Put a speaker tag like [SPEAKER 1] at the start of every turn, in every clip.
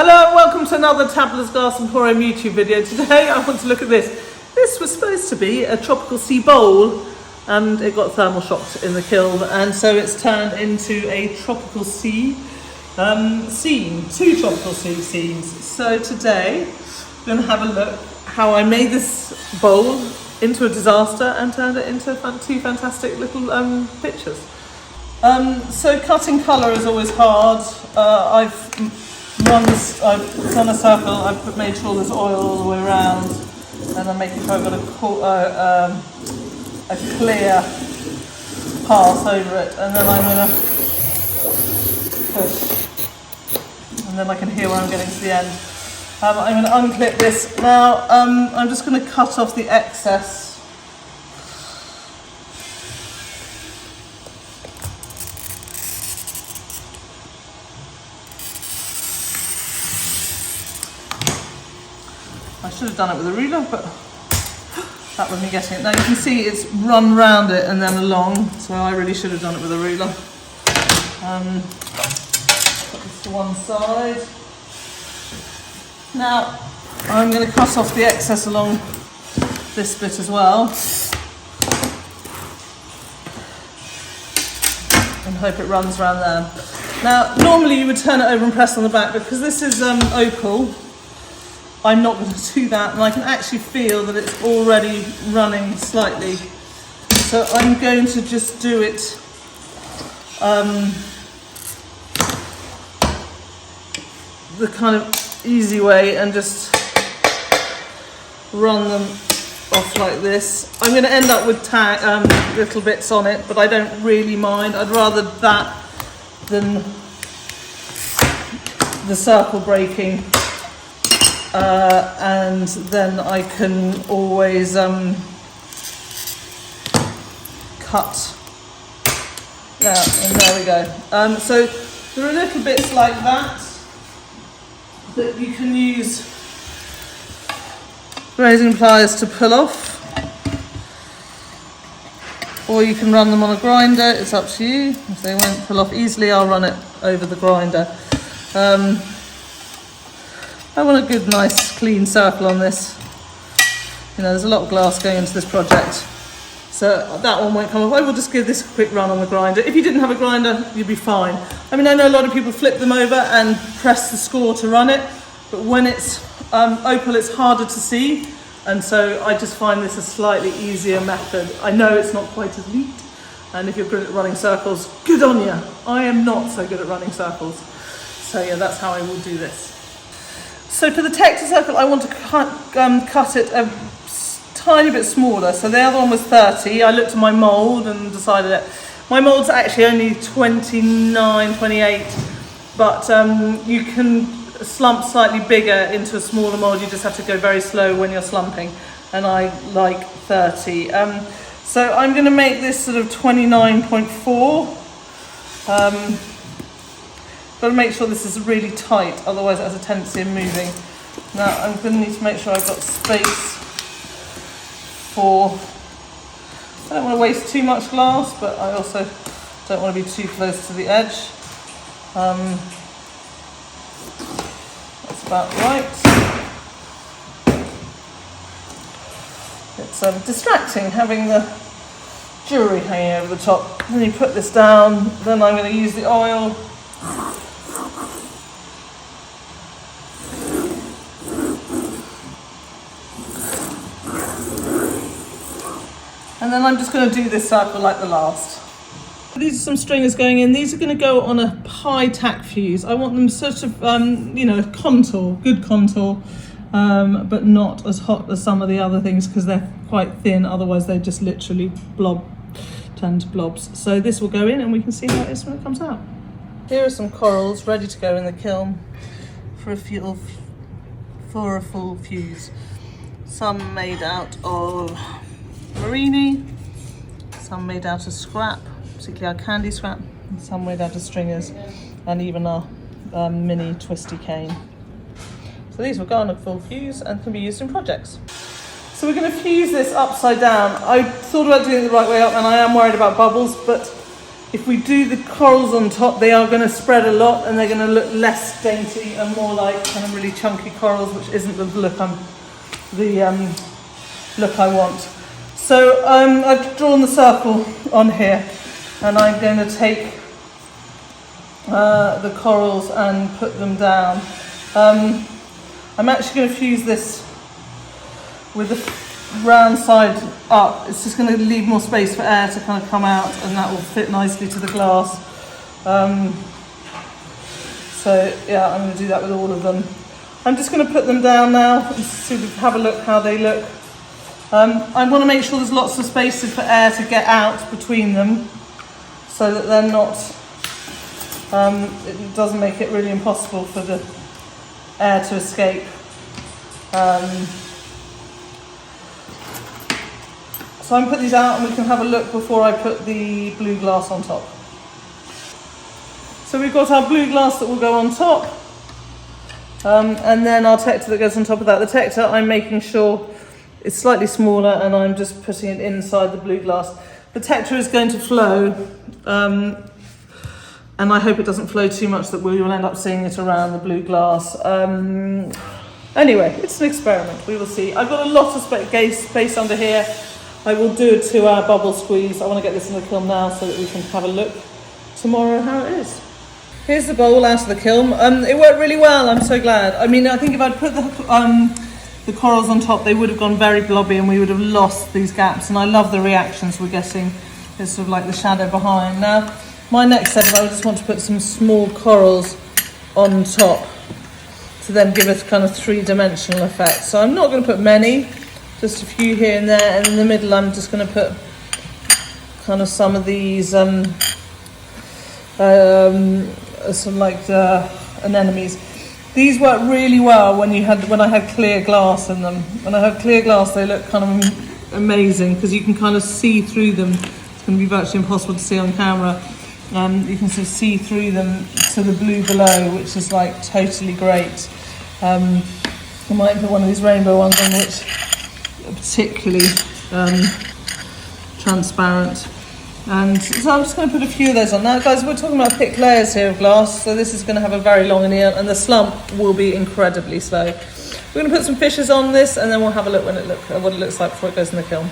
[SPEAKER 1] Hello and welcome to another Tabitha's Glass Emporium YouTube video. Today I want to look at this. This was supposed to be a tropical sea bowl and it got thermal shocked in the kiln, and so it's turned into a tropical sea scene, two tropical sea scenes. So today we're going to have a look how I made this bowl into a disaster and turned it into two fantastic little pictures. So cutting colour is always hard. I've done a circle, I've made sure there's oil all the way around, and I'm making sure I've got a clear path over it, and then I'm going to push, and then I can hear where I'm getting to the end. I'm going to unclip this. Now I'm just going to cut off the excess. I should have done it with a ruler, but that was me getting it. Now you can see it's run round it and then along, so I really should have done it with a ruler. Put this to one side. Now I'm going to cut off the excess along this bit as well, and hope it runs around there. Now normally you would turn it over and press on the back, but because this is opal, I'm not going to do that, and I can actually feel that it's already running slightly. So I'm going to just do it the kind of easy way and just run them off like this. I'm going to end up with little bits on it, but I don't really mind. I'd rather that than the circle breaking. And then I can always cut. Yeah, and there we go. So there are little bits like that you can use grazing pliers to pull off, or you can run them on a grinder. It's up to you. If they won't pull off easily, I'll run it over the grinder. I want a good, nice, clean circle on this. You know, there's a lot of glass going into this project, so that one won't come off. I will just give this a quick run on the grinder. If you didn't have a grinder, you'd be fine. I mean, I know a lot of people flip them over and press the score to run it, but when it's opal, it's harder to see, and so I just find this a slightly easier method. I know it's not quite as neat, and if you're good at running circles, good on you. I am not so good at running circles. So yeah, that's how I will do this. So for the texture circle, I want to cut it a tiny bit smaller. So the other one was 30. I looked at my mould and decided that my mould's actually only 29, 28, but you can slump slightly bigger into a smaller mould. You just have to go very slow when you're slumping, and I like 30. So I'm going to make this sort of 29.4. Got to make sure this is really tight, otherwise it has a tendency of moving. Now I'm going to need to make sure I've got space for, I don't want to waste too much glass, but I also don't want to be too close to the edge. That's about right. It's distracting having the jewellery hanging over the top. Then you put this down, then I'm going to use the oil. And then I'm just going to do this circle like the last. These are some stringers going in. These are going to go on a high tack fuse. I want them sort of, you know, contour, good contour, but not as hot as some of the other things because they're quite thin. Otherwise they just literally turn to blobs. So this will go in and we can see how it is when it comes out. Here are some corals ready to go in the kiln for a full fuse. Some made out of Murrine, some made out of scrap, particularly our candy scrap, and some made out of stringers, and even our mini twisty cane. So these will go on a full fuse and can be used in projects. So we're going to fuse this upside down. I thought about doing it the right way up, and I am worried about bubbles, but If we do the corals on top, they are going to spread a lot and they're going to look less dainty and more like kind of really chunky corals, which isn't the look I want. So I've drawn the circle on here, and I'm going to take the corals and put them down. I'm actually going to fuse this with the round side up. It's just going to leave more space for air to kind of come out, and that will fit nicely to the glass. So yeah, I'm going to do that with all of them. I'm just going to put them down now and sort of have a look how they look. I want to make sure there's lots of spaces for air to get out between them, so that they're not, it doesn't make it really impossible for the air to escape. So I'm put these out and we can have a look before I put the blue glass on top. So we've got our blue glass that will go on top, and then our tector that goes on top of that. The tector, I'm making sure it's slightly smaller, and I'm just putting it inside the blue glass. The tector is going to flow, and I hope it doesn't flow too much that we will end up seeing it around the blue glass. Anyway, it's an experiment, we will see. I've got a lot of space under here. I will do a 2-hour bubble squeeze. I want to get this in the kiln now so that we can have a look tomorrow how it is. Here's the bowl out of the kiln. It worked really well, I'm so glad. I mean, I think if I'd put the corals on top, they would have gone very blobby and we would have lost these gaps. And I love the reactions we're getting. It's sort of like the shadow behind. Now, my next step is I just want to put some small corals on top to then give us kind of 3-dimensional effect. So I'm not going to put many, just a few here and there, and in the middle I'm just going to put kind of some of these some like anemones. These work really well when I had clear glass in them. When I had clear glass, they look kind of amazing because you can kind of see through them. It's going to be virtually impossible to see on camera. You can sort of see through them to the blue below, which is like totally great. I might put one of these rainbow ones on which are particularly transparent. And so I'm just going to put a few of those on. Now guys, we're talking about thick layers here of glass, so this is going to have a very long anneal and the slump will be incredibly slow. We're going to put some fishes on this and then we'll have a look what it looks like before it goes in the kiln.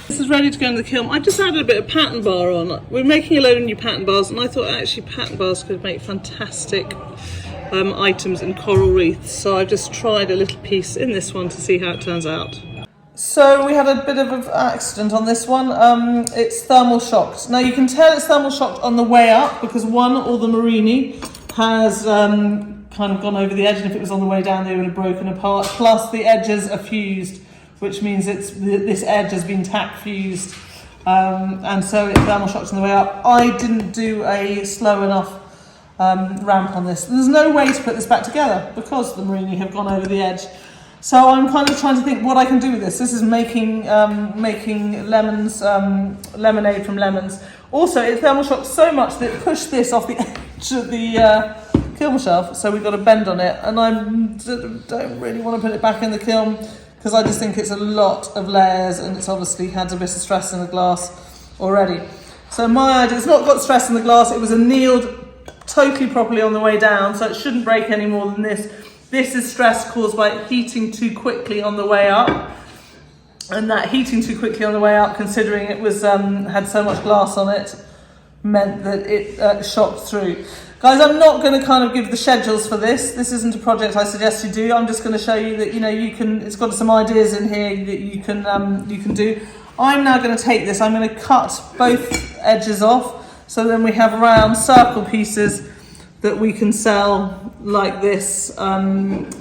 [SPEAKER 1] This is ready to go in the kiln. I just added a bit of pattern bar on. We're making a load of new pattern bars, and I thought actually pattern bars could make fantastic items in coral wreaths. So I've just tried a little piece in this one to see how it turns out. So we had a bit of an accident on this one. It's thermal shocked. Now you can tell it's thermal shocked on the way up because all the Murrine has kind of gone over the edge, and if it was on the way down they would have broken apart. Plus the edges are fused, which means this edge has been tack fused, and so it's thermal shocked on the way up. I didn't do a slow enough ramp on this. There's no way to put this back together because the Murrine have gone over the edge. So I'm kind of trying to think what I can do with this. This is making lemons, lemonade from lemons. Also, it thermal shocked so much that it pushed this off the edge of the kiln shelf, so we've got a bend on it, and I don't really want to put it back in the kiln because I just think it's a lot of layers and it's obviously had a bit of stress in the glass already. So my idea, it's not got stress in the glass, it was annealed totally properly on the way down, so it shouldn't break any more than this. This is stress caused by heating too quickly on the way up, and that heating too quickly on the way up, considering it was had so much glass on it, meant that it shocked through. Guys, I'm not going to kind of give the schedules for this. This isn't a project I suggest you do. I'm just going to show you that you can. It's got some ideas in here that you can do. I'm now going to take this. I'm going to cut both edges off, so then we have round circle pieces that we can sell like this in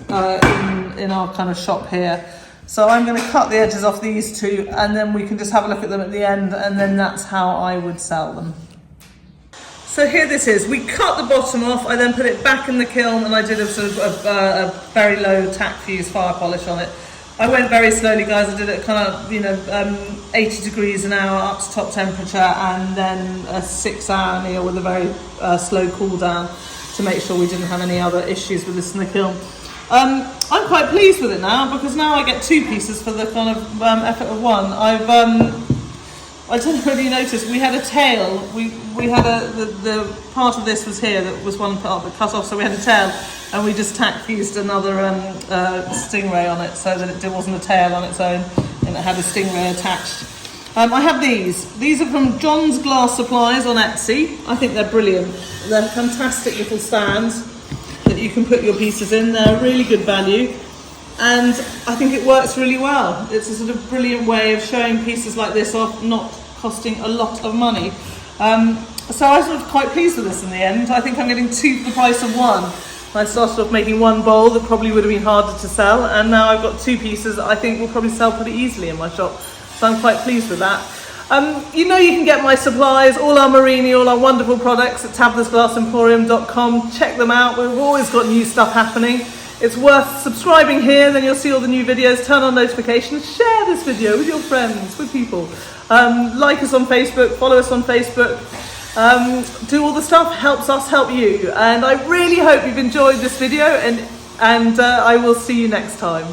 [SPEAKER 1] our kind of shop here. So I'm going to cut the edges off these two, and then we can just have a look at them at the end, and then that's how I would sell them. So here this is. We cut the bottom off, I then put it back in the kiln, and I did a sort of a very low tack fuse fire polish on it. I went very slowly, guys. I did it kind of 80 degrees an hour up to top temperature, and then a 6-hour anneal with a very slow cool down to make sure we didn't have any other issues with this in the kiln. I'm quite pleased with it now because now I get 2 pieces for the kind of effort of 1. I don't know whether you noticed, we had a tail. We had the part of this was here, that was one part that cut off, so we had a tail, and we just tack fused another stingray on it so that it wasn't a tail on its own, and it had a stingray attached. I have these. These are from John's Glass Supplies on Etsy. I think they're brilliant. They're fantastic little stands that you can put your pieces in. They're really good value. And I think it works really well. It's a sort of brilliant way of showing pieces like this off, not costing a lot of money. So I was sort of quite pleased with this in the end. I think I'm getting 2 for the price of 1. I started off making 1 bowl that probably would have been harder to sell, and now I've got 2 pieces that I think will probably sell pretty easily in my shop. So I'm quite pleased with that. You know, you can get my supplies, all our Murrine, all our wonderful products at tabithasglassemporium.com. Check them out. We've always got new stuff happening. It's worth subscribing here, then you'll see all the new videos. Turn on notifications, share this video with your friends, with people. Like us on Facebook, follow us on Facebook. Do all the stuff, helps us help you. And I really hope you've enjoyed this video, and I will see you next time.